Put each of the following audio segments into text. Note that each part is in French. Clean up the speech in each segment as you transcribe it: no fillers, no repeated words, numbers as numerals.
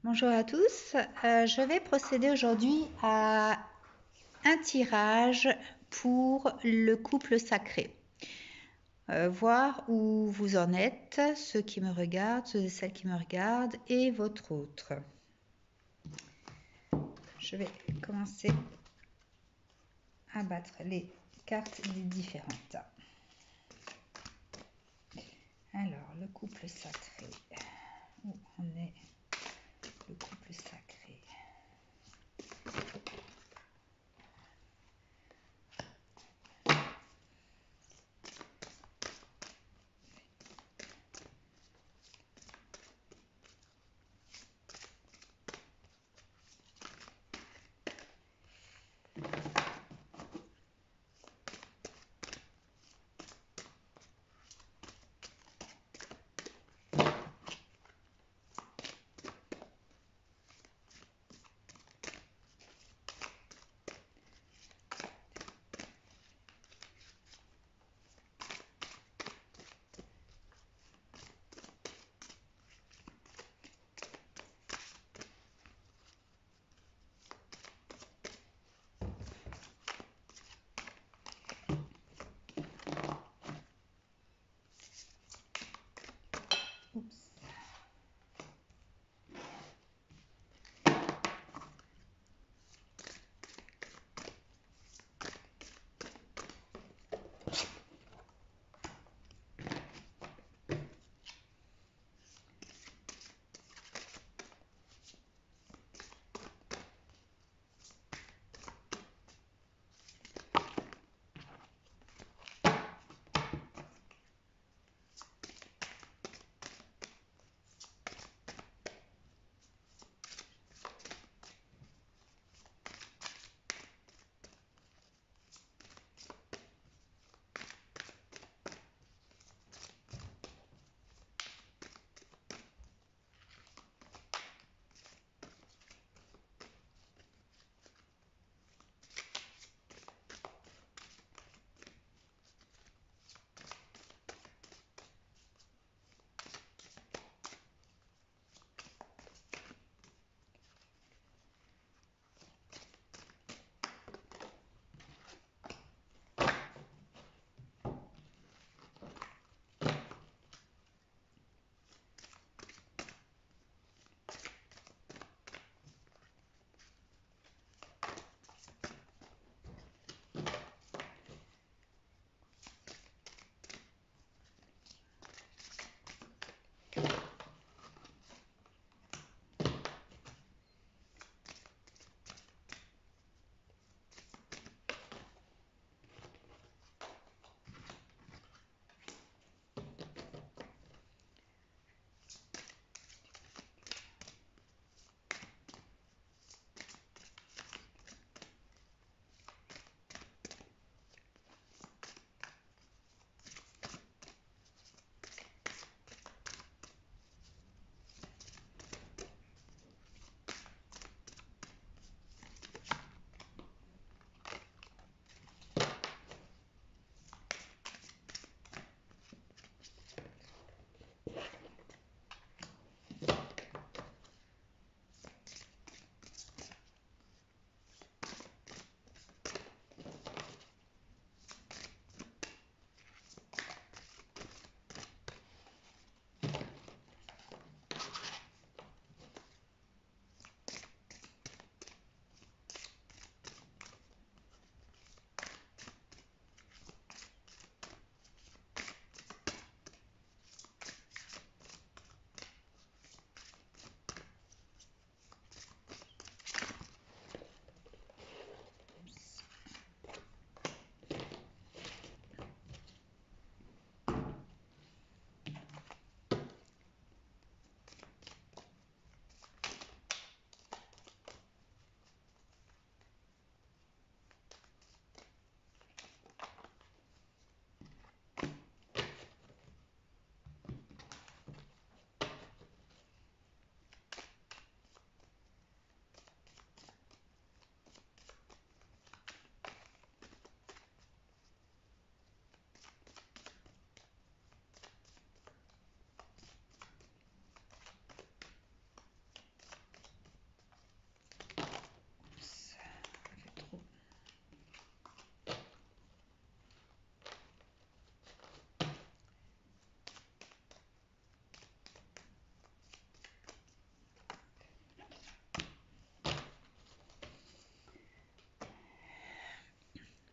Bonjour à tous. Je vais procéder aujourd'hui à un tirage pour le couple sacré. Voir où vous en êtes, ceux qui me regardent, ceux et celles qui me regardent et votre autre. Je vais commencer à battre les cartes des différentes. Alors, le couple sacré. Où en est le couple sacré?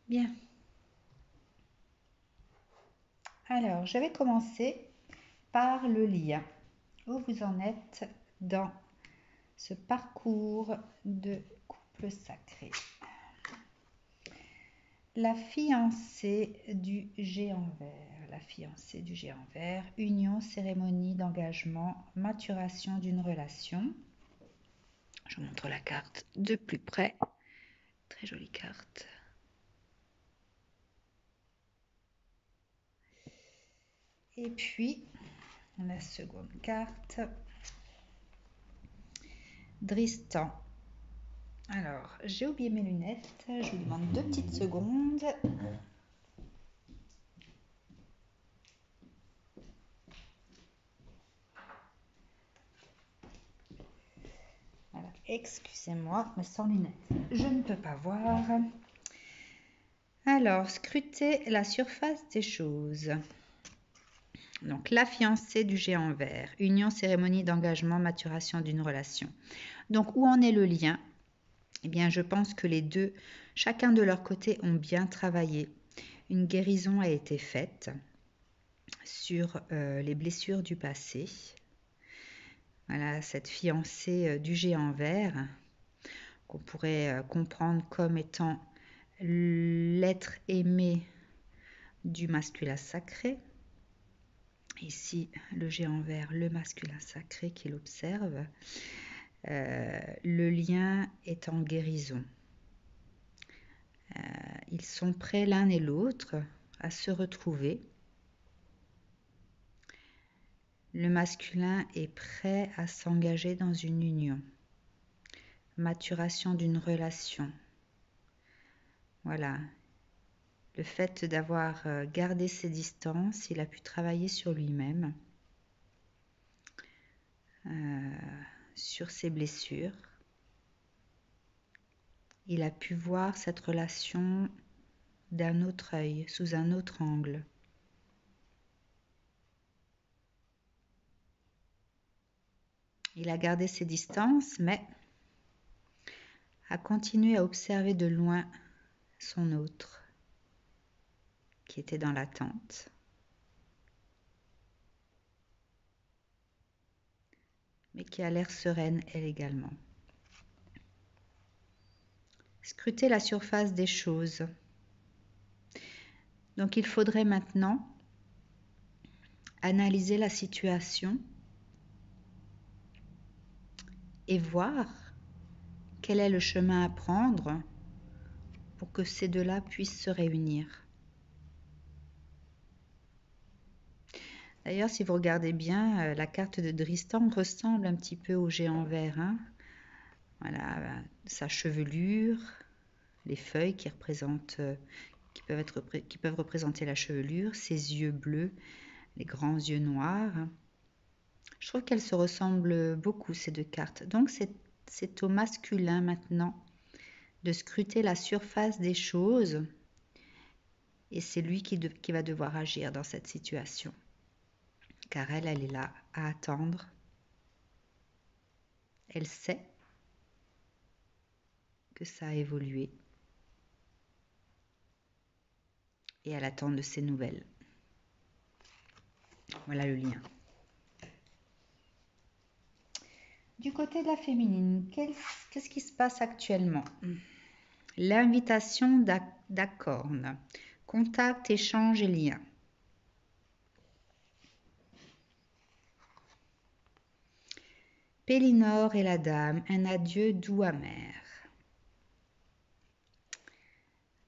Bien. Alors, je vais commencer par le lien. Où vous en êtes dans ce parcours de couple sacré? La fiancée du géant vert. La fiancée du géant vert. Union, cérémonie d'engagement, maturation d'une relation. Je vous montre la carte de plus près. Très jolie carte. Et puis, la seconde carte. Dristan. Alors, j'ai oublié mes lunettes. Je vous demande 2 petites secondes. Alors, excusez-moi, mais sans lunettes, je ne peux pas voir. Alors, scrutez la surface des choses. Donc, la fiancée du géant vert. Union, cérémonie d'engagement, maturation d'une relation. Donc, où en est le lien? Eh bien, je pense que les deux, chacun de leur côté, ont bien travaillé. Une guérison a été faite sur les blessures du passé. Voilà, cette fiancée du géant vert, qu'on pourrait comprendre comme étant l'être aimé du masculin sacré. Ici, le géant vert, le masculin sacré qu'il observe. Le lien est en guérison. Ils sont prêts l'un et l'autre à se retrouver. Le masculin est prêt à s'engager dans une union. Maturation d'une relation. Voilà. Le fait d'avoir gardé ses distances, il a pu travailler sur lui-même, sur ses blessures. Il a pu voir cette relation d'un autre œil, sous un autre angle. Il a gardé ses distances, mais a continué à observer de loin son autre, qui était dans l'attente. Mais qui a l'air sereine, elle également. Scrutez la surface des choses. Donc il faudrait maintenant analyser la situation et voir quel est le chemin à prendre pour que ces deux-là puissent se réunir. D'ailleurs, si vous regardez bien, la carte de Dristan ressemble un petit peu au géant vert. Hein. Voilà, sa chevelure, les feuilles qui représentent, qui peuvent représenter la chevelure, ses yeux bleus, les grands yeux noirs. Je trouve qu'elles se ressemblent beaucoup, ces deux cartes. Donc, c'est au masculin maintenant de scruter la surface des choses et c'est lui qui va devoir agir dans cette situation. Car elle est là à attendre. Elle sait que ça a évolué et elle attend de ses nouvelles. Voilà le lien. Du côté de la féminine, qu'est-ce qui se passe actuellement? L'invitation d'accords, contact, échange et lien. Pélinore et la dame, un adieu doux amer.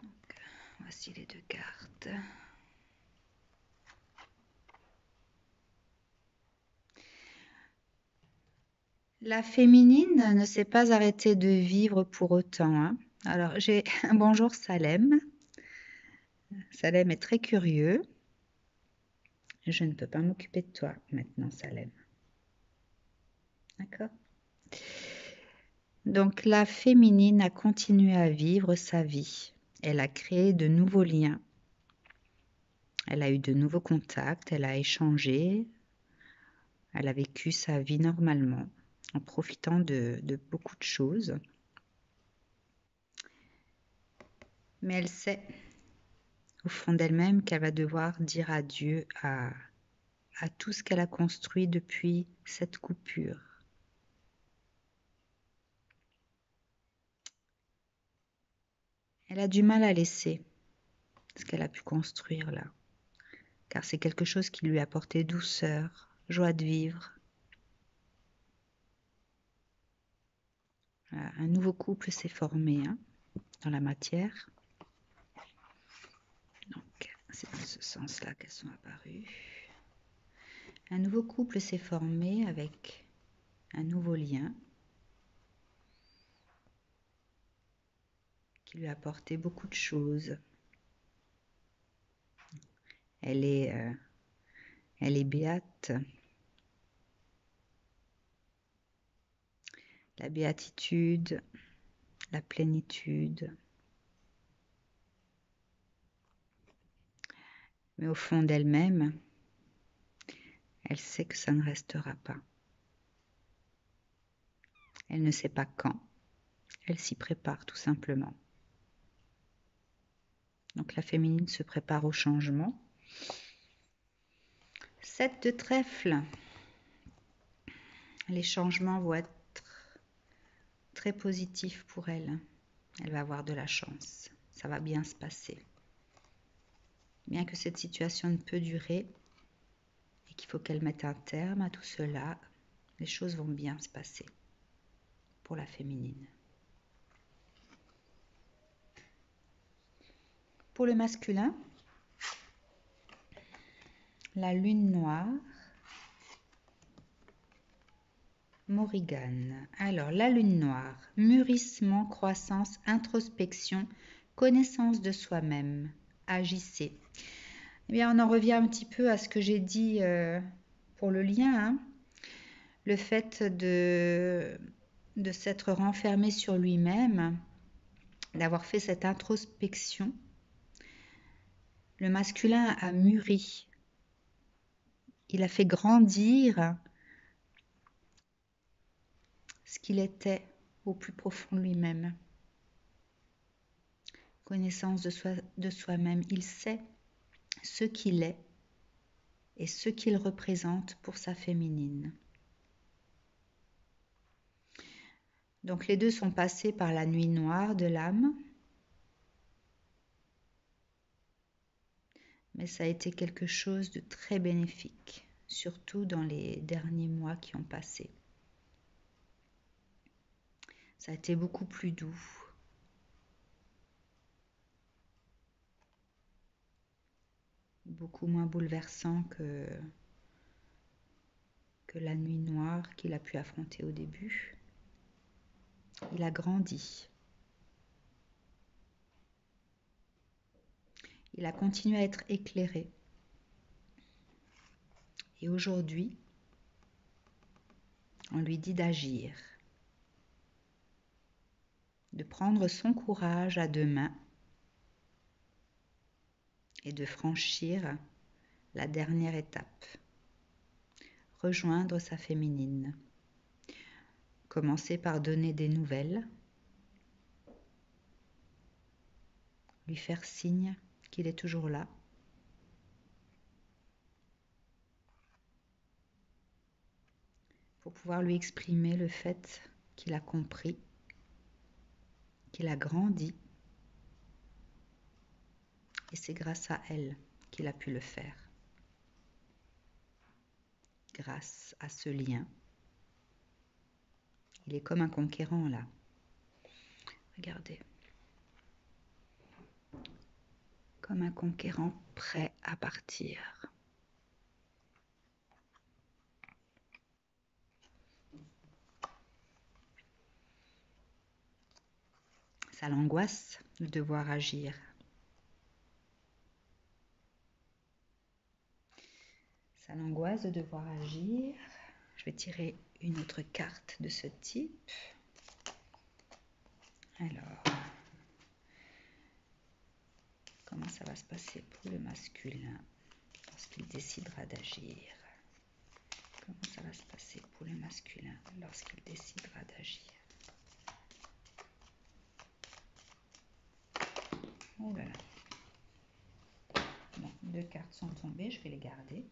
Donc, voici les deux cartes. La féminine ne s'est pas arrêtée de vivre pour autant. Hein. Alors, j'ai un bonjour Salem. Salem est très curieux. Je ne peux pas m'occuper de toi maintenant, Salem. D'accord? Donc, la féminine a continué à vivre sa vie. Elle a créé de nouveaux liens. Elle a eu de nouveaux contacts. Elle a échangé. Elle a vécu sa vie normalement, en profitant de beaucoup de choses. Mais elle sait au fond d'elle-même qu'elle va devoir dire adieu à tout ce qu'elle a construit depuis cette coupure. Elle a du mal à laisser ce qu'elle a pu construire là, car c'est quelque chose qui lui a apporté douceur, joie de vivre. Voilà, un nouveau couple s'est formé dans la matière. Donc, c'est dans ce sens-là qu'elles sont apparues. Un nouveau couple s'est formé avec un nouveau lien qui lui a apporté beaucoup de choses. Elle est béate. La béatitude, la plénitude. Mais au fond d'elle-même, elle sait que ça ne restera pas. Elle ne sait pas quand. Elle s'y prépare tout simplement. Donc la féminine se prépare au changement. 7 de trèfle. Les changements vont être très positifs pour elle. Elle va avoir de la chance. Ça va bien se passer. Bien que cette situation ne peut durer et qu'il faut qu'elle mette un terme à tout cela, les choses vont bien se passer pour la féminine. Pour le masculin, la lune noire, Morrigan. Alors, la lune noire, mûrissement, croissance, introspection, connaissance de soi-même. Agissez. Eh bien, on en revient un petit peu à ce que j'ai dit pour le lien. Le fait de s'être renfermé sur lui-même, d'avoir fait cette introspection. Le masculin a mûri. Il a fait grandir ce qu'il était au plus profond de lui-même. Connaissance de soi-même. Il sait ce qu'il est et ce qu'il représente pour sa féminine. Donc les deux sont passés par la nuit noire de l'âme. Mais ça a été quelque chose de très bénéfique, surtout dans les derniers mois qui ont passé. Ça a été beaucoup plus doux. Beaucoup moins bouleversant que la nuit noire qu'il a pu affronter au début. Il a grandi. Il a continué à être éclairé. Et aujourd'hui, on lui dit d'agir, de prendre son courage à deux mains et de franchir la dernière étape, rejoindre sa féminine. Commencer par donner des nouvelles, lui faire signe qu'il est toujours là. Pour pouvoir lui exprimer le fait qu'il a compris, qu'il a grandi, et c'est grâce à elle qu'il a pu le faire. Grâce à ce lien. Il est comme un conquérant là. Regardez. Comme un conquérant prêt à partir. Ça l'angoisse de devoir agir. Ça l'angoisse de devoir agir. Je vais tirer une autre carte de ce type. Alors, comment ça va se passer pour le masculin lorsqu'il décidera d'agir? Comment ça va se passer pour le masculin lorsqu'il décidera d'agir? Oh là là. cartes sont tombées, je vais les garder.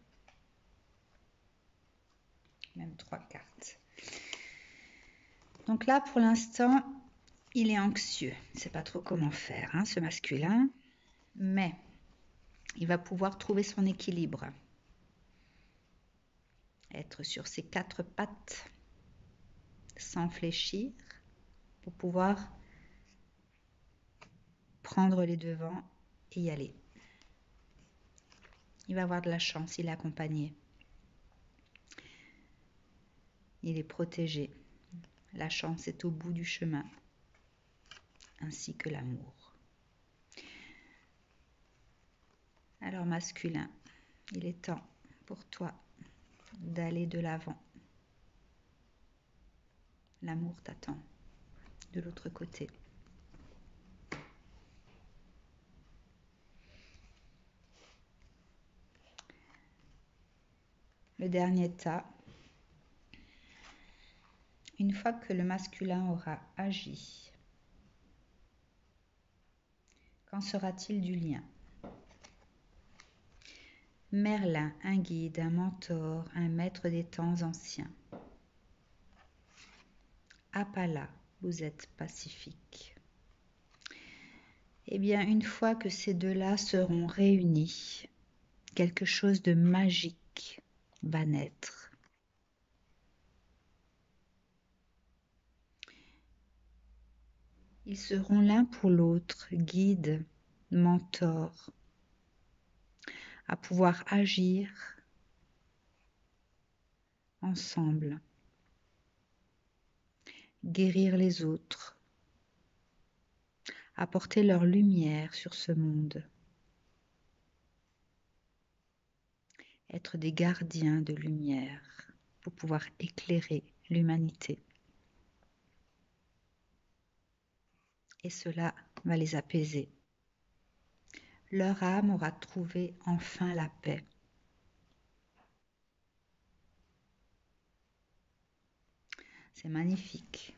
Même 3 cartes. Donc là, pour l'instant, il est anxieux. Il ne sait pas trop comment faire, hein, ce masculin. Mais il va pouvoir trouver son équilibre. Être sur ses 4 pattes, sans fléchir, pour pouvoir prendre les devants et y aller. Il va avoir de la chance, il est accompagné. Il est protégé. La chance est au bout du chemin, ainsi que l'amour. Alors masculin, il est temps pour toi d'aller de l'avant. L'amour t'attend de l'autre côté. Le dernier tas. Une fois que le masculin aura agi, qu'en sera-t-il du lien? Merlin, un guide, un mentor, un maître des temps anciens. Apala, vous êtes pacifique. Eh bien, une fois que ces deux-là seront réunis, quelque chose de magique va naître. Ils seront l'un pour l'autre guide, mentor, à pouvoir agir ensemble, guérir les autres, apporter leur lumière sur ce monde, être des gardiens de lumière pour pouvoir éclairer l'humanité. Et cela va les apaiser. Leur âme aura trouvé enfin la paix. C'est magnifique.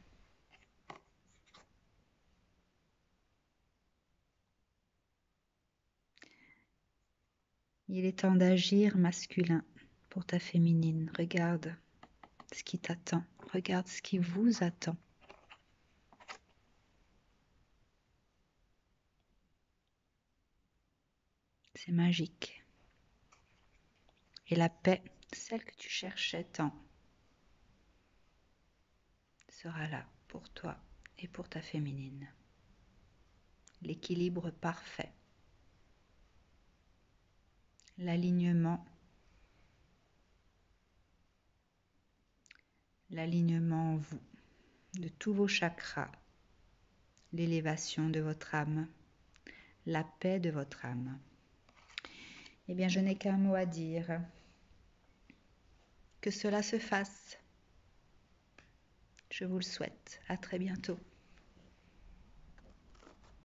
Il est temps d'agir masculin pour ta féminine. Regarde ce qui t'attend. Regarde ce qui vous attend. C'est magique. Et la paix, celle que tu cherchais tant, sera là pour toi et pour ta féminine. L'équilibre parfait. L'alignement en vous, de tous vos chakras, l'élévation de votre âme, la paix de votre âme. Eh bien, je n'ai qu'un mot à dire. Que cela se fasse. Je vous le souhaite. À très bientôt.